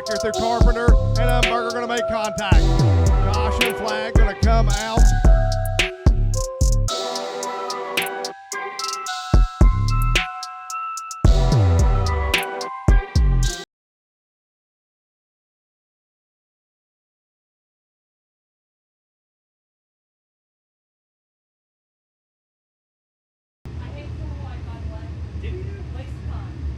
back here through Carpenter, and Umberger going to make contact. Caution flag going to come out.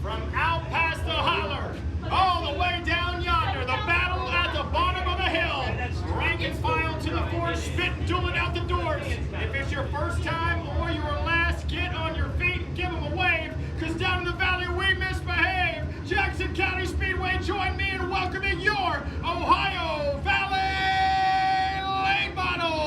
From out past the holler, all the way down yonder, the battle at the bottom of the hill. Rank and file to the fourth, spit dueling out the doors. If it's your first time or your last, get on your feet and give them a wave, because down in the valley we misbehave. Jackson County Speedway, join me in welcoming your Ohio Valley Late Models.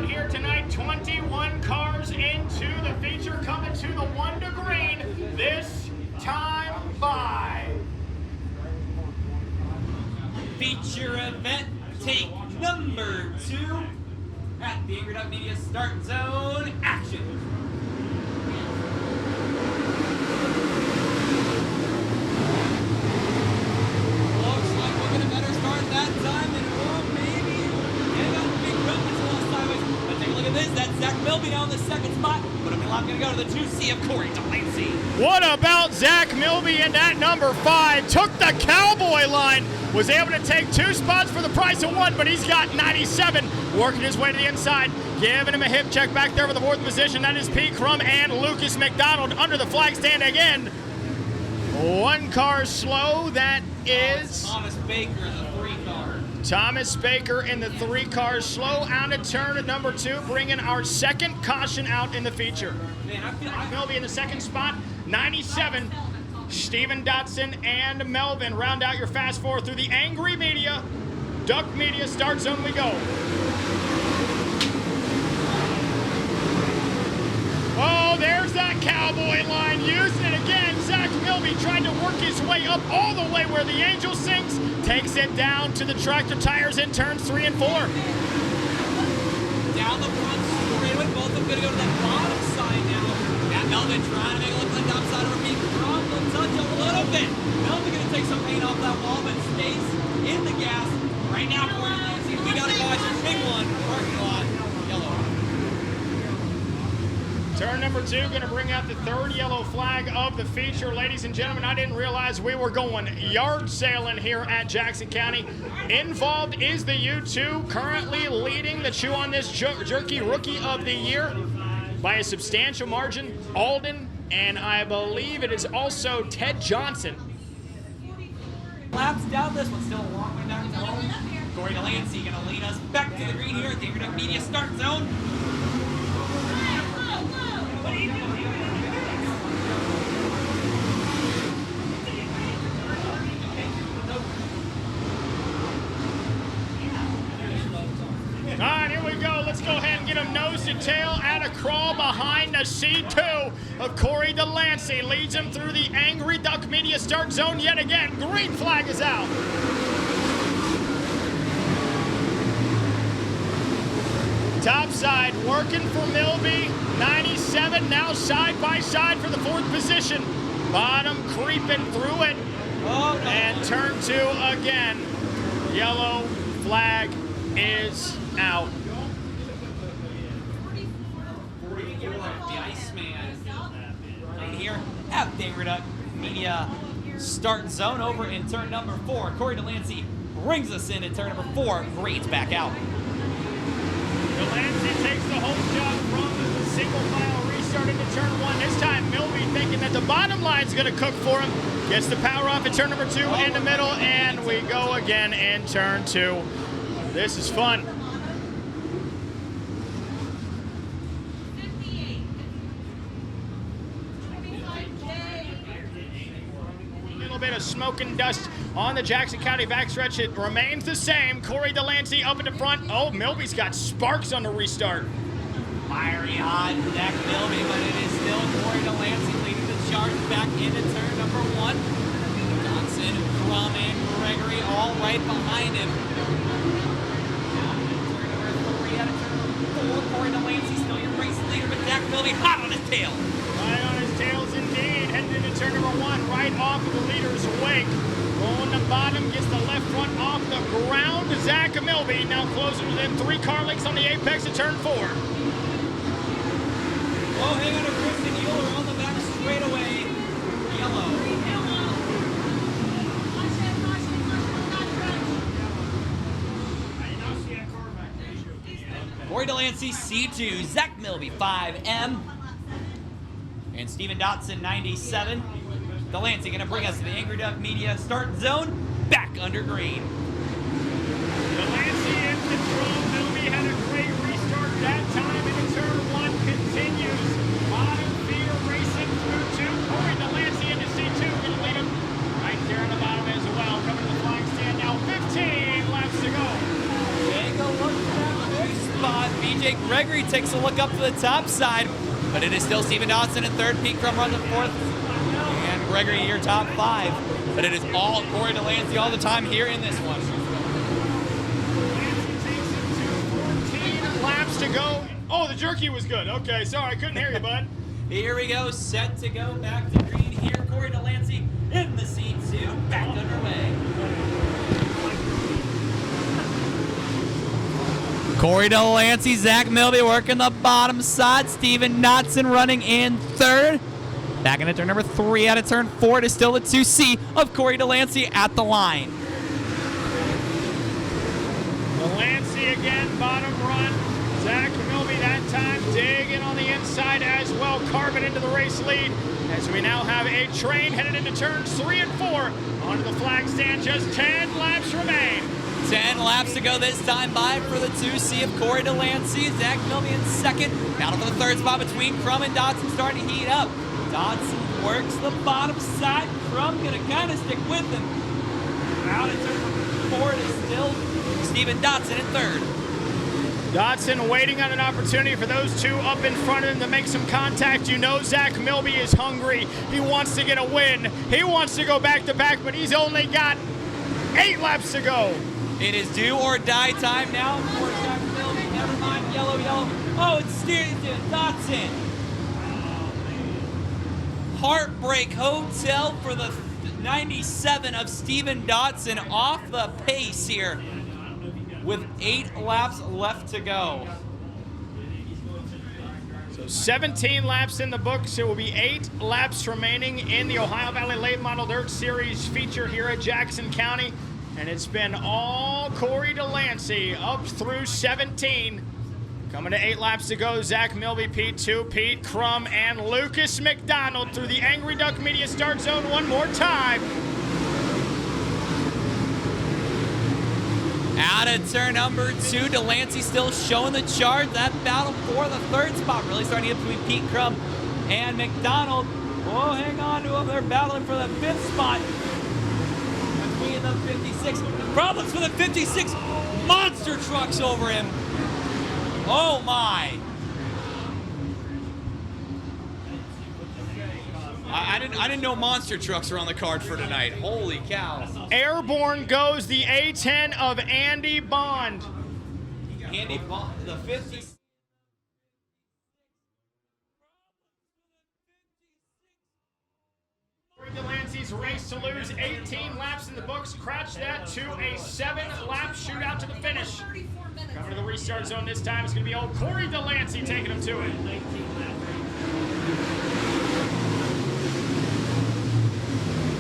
Here tonight, 21 cars into the feature, coming to the 1 to green this time by. Feature event take number 2 at the Angry Duck Media Start Zone action. Looks like we'll get a better start that time, and we'll maybe get up big run. It's a little sideways. But take a look at this. That's Zach Milby down the second spot. But I'm going to go to the 2C of Corey Delancey. What about Zach Milby in that number 5? Took the cowboy line. Was able to take 2 spots for the price of 1, but he's got 97. Working his way to the inside. Giving him a hip check back there for the 4th position. That is Pete Crum and Lucas McDonald under the flag stand again. 1 car slow. That is Thomas Baker, the 3 car. Thomas Baker in the 3 cars slow out of turn at number 2, bringing our second caution out in the feature. Man, I feel Milby in the second spot, 97. Steven Dotson and Melvin round out your fast 4 through the Angry Media. Duck Media Start Zone we go. Oh, there's that cowboy line, using it again. Zach Milby trying to work his way up all the way where the Angel sings. Takes it down to the tractor tires in turns 3 and 4. down the front straightaway. Both of them going to go to the bottom side now. Got Melvin trying to make it look like the top side of her feet. From the touch a little bit. Melvin going to take some paint off that wall, but stays in the gas. Right now, Corey Delancey, we got a guy, big one, parking lot, yellow. Turn number 2 going to bring out the 3rd yellow flag of the feature. Ladies and gentlemen, I didn't realize we were going yard sailing here at Jackson County. Involved is the U2, currently leading the Chew on This Jerky Rookie of the Year by a substantial margin. Alden, and I believe it is also Ted Johnson. Laps down this one, still a long way down to home. Corey Delancey going to lead us back to the green here at the Angry Duck Media Start Zone. All right, here we go. Let's go ahead and get him nose to tail at a crawl behind the C2 of Corey Delancey. Leads him through the Angry Duck Media Start Zone yet again. Green flag is out. Top side working for Milby. 97 now side by side for the 4th position. Bottom creeping through it. Oh, no. And turn 2 again. Yellow flag is out. The Iceman right here at the Angry Duck Media Start Zone over in turn number 4. Corey Delancey brings us in turn number 4, grades back out. Delancey takes the home job from the single file restart into turn 1. This time Milby thinking that the bottom line's going to cook for him. Gets the power off at turn number 2 in the middle, and we go again in turn 2. This is fun. little bit of smoke and dust on the Jackson County backstretch. It remains the same. Corey Delancey up in the front. Oh, Milby's got sparks on the restart. Fiery hot Zach Milby, but it is still Corey Delancey leading the charge back into turn number 1. Johnson, Crum, and Gregory all right behind him. Down into turn number 3 out of turn number 4. Corey Delancey still your race leader, but Zach Milby hot on his tail. Right on his tails indeed. Heading into turn number 1, right off of the leader's wake. On the bottom, gets the left front off the ground. Zach Milby now closer to them 3 car lengths on the apex of turn 4. Oh, hang on to Kristen Euler on the back straightaway. Yellow. Corey Delancey, C2. Zach Milby, 5M. And Steven Dotson, 97. Delancey going to bring us to the Angry Duck Media start zone, back under green. Delancey in control. Milby had a great restart that time into turn 1 continues. Bottom feeder racing through 2. Corey Delancey into C2. Going to lead him right there on the bottom as well. Coming to the flying stand now. 15 laps to go. Take a look at that big spot. BJ Gregory takes a look up to the top side, but it is still Steven Dotson in 3rd. Pete Crum runs in 4th. And Gregory your top 5. But it is all Corey Delancey all the time here in this one. Delancey takes it to 14 laps to go. Oh, the jerky was good. Okay, sorry, I couldn't hear you, bud. Here we go, set to go back to green here. Corey Delancey in the C2, back underway. Corey Delancey, Zach Milby working the bottom side. Steven Dotson running in 3rd. Back into turn number 3 out of turn 4. It is still the 2C of Corey Delancey at the line. Delancey again, bottom run. Zach Milby that time digging on the inside as well, carving into the race lead as we now have a train headed into turns 3 and 4 onto the flag stand. Just 10 laps remain. 10 laps to go this time by for the 2C of Corey Delancey. Zach Milby in 2nd. Battle for the 3rd spot between Crum and Dotson starting to heat up. Dotson works the bottom side. Crum gonna kind of stick with him. Out in turn 4 is still Steven Dotson in 3rd. Dotson waiting on an opportunity for those 2 up in front of him to make some contact. You know Zach Milby is hungry. He wants to get a win. He wants to go back to back, but he's only got 8 laps to go. It is do or die time now for Zach Milby. Never mind, yellow. Oh, it's Steven Dotson. Heartbreak Hotel for the 97 of Steven Dotson off the pace here with 8 laps left to go. So 17 laps in the books. It will be 8 laps remaining in the Ohio Valley Late Model Dirt Series feature here at Jackson County. And it's been all Corey Delancey up through 17. Coming to 8 laps to go, Zach Milby, P2, Pete Crum, and Lucas McDonald through the Angry Duck Media start zone one more time. Out of turn number 2, Delancey still showing the charge. That battle for the 3rd spot really starting to get between Pete Crum and McDonald. Oh, hang on to them. They're battling for the 5th spot. Between the 56. Problems for the 56. Monster trucks over him. Oh my. I didn't know monster trucks were on the card for tonight. Holy cow. Airborne goes the A10 of Andy Bond. Andy Bond, the 50. Delancey's race to lose 18 laps in the books. Crouch that to a 7-lap shootout to the finish. Coming to the restart zone this time, it's going to be old Corey Delancey taking him to it.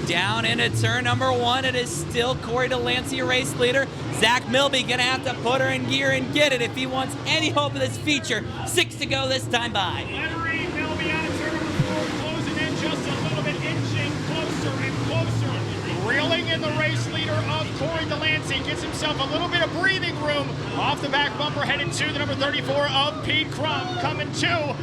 Down into turn number 1, it is still Corey Delancey, race leader. Zach Milby gonna have to put her in gear and get it if he wants any hope of this feature. 6 to go this time by. Lettery, Milby out of turn number 4, closing in just a little bit, inching closer and closer. Reeling in the race leader of Corey Delancey, gets himself a little bit of breathing room off the back bumper, headed to the number 34 of Pete Crum, coming to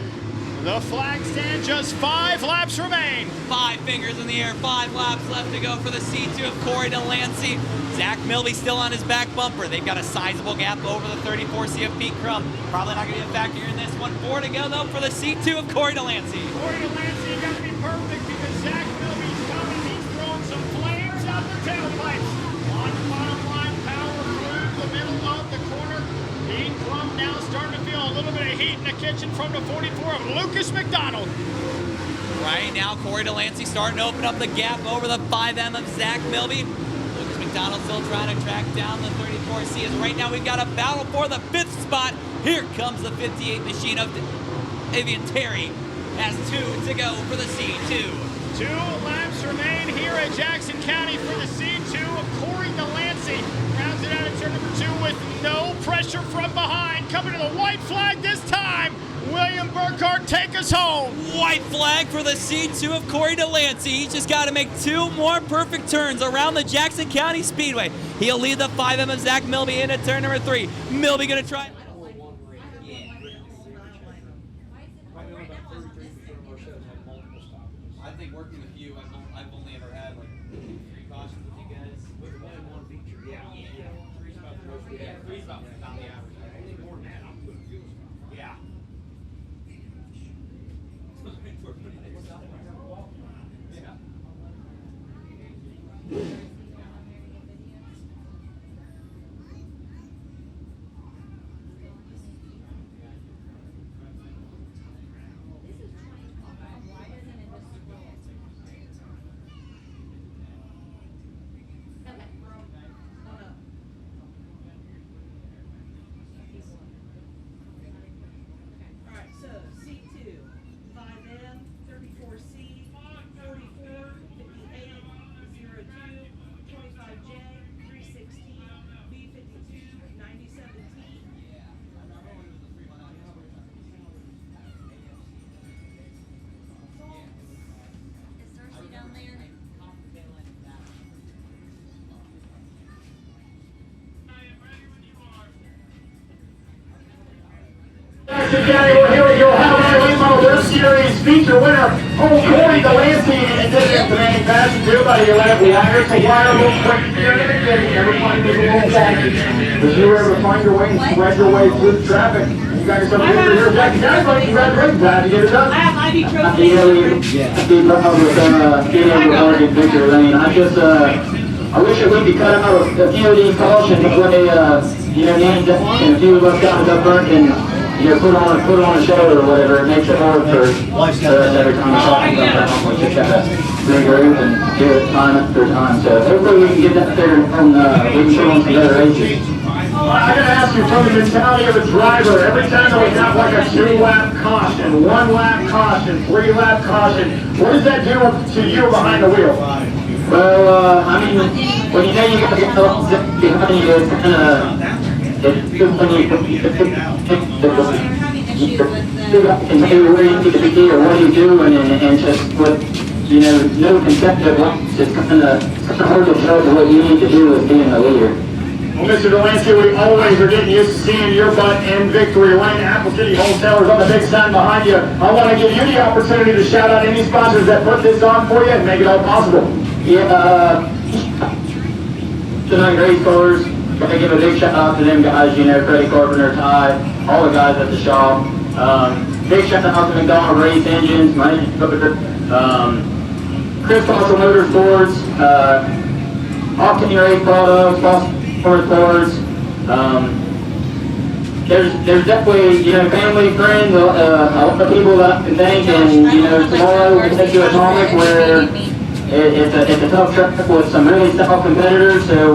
The flag stand, just 5 laps remain. 5 fingers in the air, 5 laps left to go for the C2 of Corey Delancey. Zach Milby still on his back bumper. They've got a sizable gap over the 34C of Pete Crum. Probably not going to be a factor in this one. 4 to go, though, for the C2 of Corey Delancey. Corey Delancey got to be perfect because Zach Milby's coming. He's throwing some flames out the tailpipes. On the bottom line, power through the middle of the corner. Pete Crum now starting to feel a little bit of heat in the kitchen from the 44 of Lucas McDonald. Right now, Corey Delancey starting to open up the gap over the 5M of Zach Milby. Lucas McDonald still trying to track down the 34C. As right now we've got a battle for the 5th spot. Here comes the 58 machine of Avian Terry. Has 2 to go for the C2. 2 laps remain here at Jackson County for the C2 of Corey Delancey. Rounds it out at turn number 2 with no pressure from behind. Coming to the white flag this time. William Burkhardt, take us home. White flag for the C2 of Corey Delancey. He's just got to make 2 more perfect turns around the Jackson County Speedway. He'll lead the 5M of Zach Milby into turn number 3. Milby going to try. I think working with you, I've only ever had like 3 cautions with you guys. With one feature, yeah. 3's about the most. Yeah, 3's about the average. Only more than that, I'm putting fuel. Yeah. Here we go. How about Late Model Dirt Series feature winner, Corey Delancey, and this is the manufacturer. Everybody, you're like, wire to wire, little quick here in the beginning. Everybody is a little wonky. If you ever find your way and spread your way through the traffic, you got yourself a picture here. Jack, everybody, congratulations. Glad to get it done. I have ID trophies. I keep up with getting over Oregon Victory Lane. I wish that we could cut out a few of these cautions when they, named and a few of us guys up front and put on a show or whatever. It makes it hard for every time we talk about that. We just gotta regroup and do it time after time. So hopefully we can get that there on, we can put on some better ages. I gotta ask you, from the mentality of a driver, every time that we got like a 2-lap caution, 1-lap caution, 3-lap caution, what does that do to you behind the wheel? Well, I mean, when you know you got to get behind you, it's kind of, it's good when you know where you need to be or what you do, and just with, no consecutive laps, it's kind of hard to tell what you need to do as being a leader. Well, Mr. Delancey, we always are getting used to seeing your butt in victory lane. Apple City Wholesalers on the big sign behind you. I want to give you the opportunity to shout out any sponsors that put this on for you and make it all possible. Yeah, tonight Race Cars. I give a big shout out to them guys, Freddie Carpenter, Ty, all the guys at the shop. Big shout out to McDonald Race Engines, my engine coder, Chris Fossil Motorsports, Optimi Race Products, Motorsports. There's definitely, family, friends, a lot of people that I can thank, and, tomorrow we're going to do Atomic where it's a tough track with some really tough competitors, so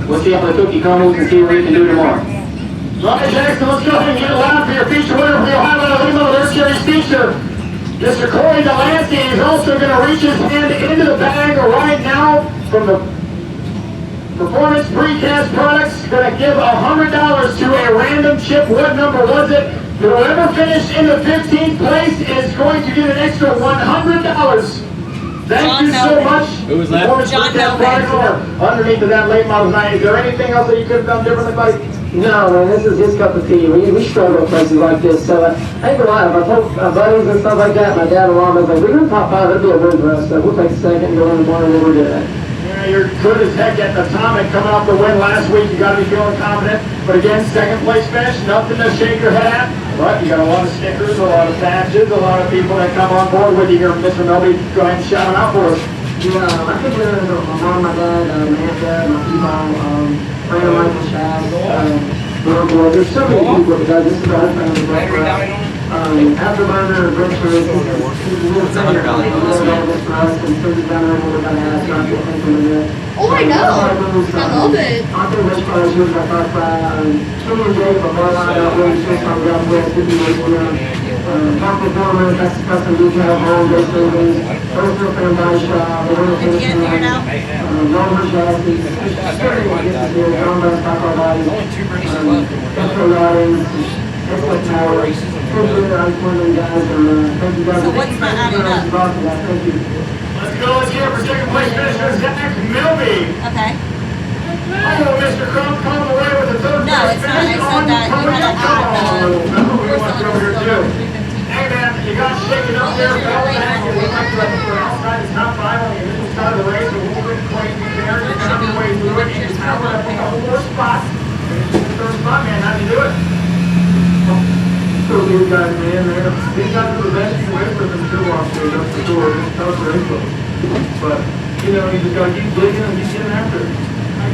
we'll see how the cookie crumbles and see what we can do tomorrow. All right, Jackson, let's go ahead and get it loud for your feature winner for the Ohio Late Model Dirt Series feature. Mr. Corey Delancey is also going to reach his hand into the bag right now from the Performance Precast Products. Going to give $100 to a random chip. What number was it? Whoever finished in the 15th place is going to get an extra $100. Thank you so much. Who was that? John Melvin. Underneath of that late model 9. Is there anything else that you could have done differently, buddy? No, man, this is his cup of tea. We struggle with places like this. So I ain't gonna lie, if I told my buddies and stuff like that, my dad and mom was like, we're gonna top 5, it'd be a win for us. So we'll take a second and go in the morning and we'll do that. Yeah, you're good as heck at Atomic coming off the win last week. You got to be feeling confident. But again, second place finish, nothing to shake your head at. But you got a lot of stickers, a lot of badges, a lot of people that come on board with you here. Mr. Melby, go ahead and shout them out for us. Yeah, I think my mom, my dad, my aunt, dad, my people, Brandon, Michael, Chad, there's so many people because this is our family. Afterburner, Richard, this for us, and food down there, we're going to have to Oh, I know. I love it. I think this car is used by first Kenny and Dave, a bar line out really sure from down west, could be top performance, that's the custom detail, home, base buildings, personal fan body shop, Did you get it figured out? Rover chassis, just everything we get to do, John Bass, stock car bodies, Petro riding, S-Like Tower, thank you guys, thank you guys. So what's not adding up? Thank you. Let's go. Let's hear it for second place finisher, Zach Milby. Okay. Oh, Mr. Crump coming away with the third No, place it's not. I finish said on that you had to add the. we want to go over here too. Hey man, you got shaken up there, fell back. You look like you're at the outside. It's not 5 on the initial side of the race. A little bit quite there. You're kind of way through it. You're powered up a couple more spots. Third spot, man. How'd you do it? So these guys, man, these guys are the best you can race with in the off stage, that's for sure. It's tough to race with. But, you know, you just gotta keep digging and keep getting after it.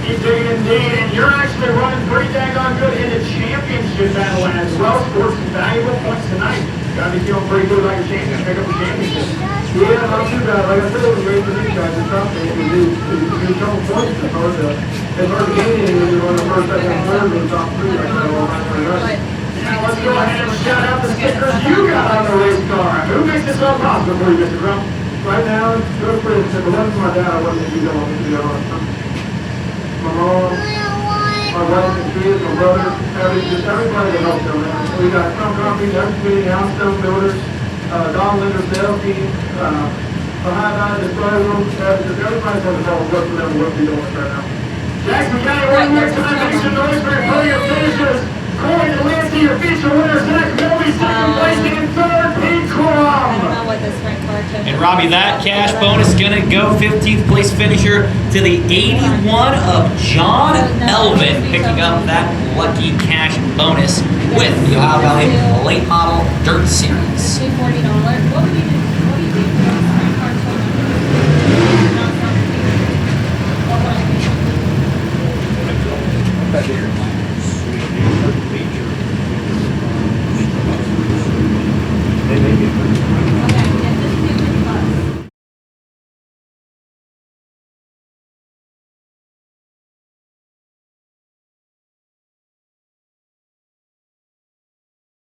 Keep digging indeed, and you're actually running pretty daggone good in the championship battle as well. Scored some valuable points tonight. Gotta be feeling pretty good about your chances to pick up the championship. Yeah, not too bad. Like I said, it was great for these guys. It's tough. It was a couple points. It's hard to get anything when you're on the first, second, and third, and top 3 like that. Now let's go ahead and shout out the stickers you got on the race car. Who makes this all possible for you, Mr. Crump? Right now, it's good for it. If it wasn't for my dad, I wouldn't be going, to be honest. My mom, my wife and kids, my brother, everybody that helped them, man. We got Crump Company, every Houndstone Builders, Don Linder's sales team, behind that, the Disposal, everybody's on the phone, what for them, what we doing right now. Jackson County, one more time, make some noise for your podium finishers. Corey and Lancey, your feature winners. Zach Milby, second place, and third, Pete Crum. I don't know what this rank car took. And Robbie, that cash bonus is gonna go 15th place finisher to the 81 of John Elvin, picking up that lucky cash bonus with the Ohio Valley Late Model Dirt Series. $40. What would you do?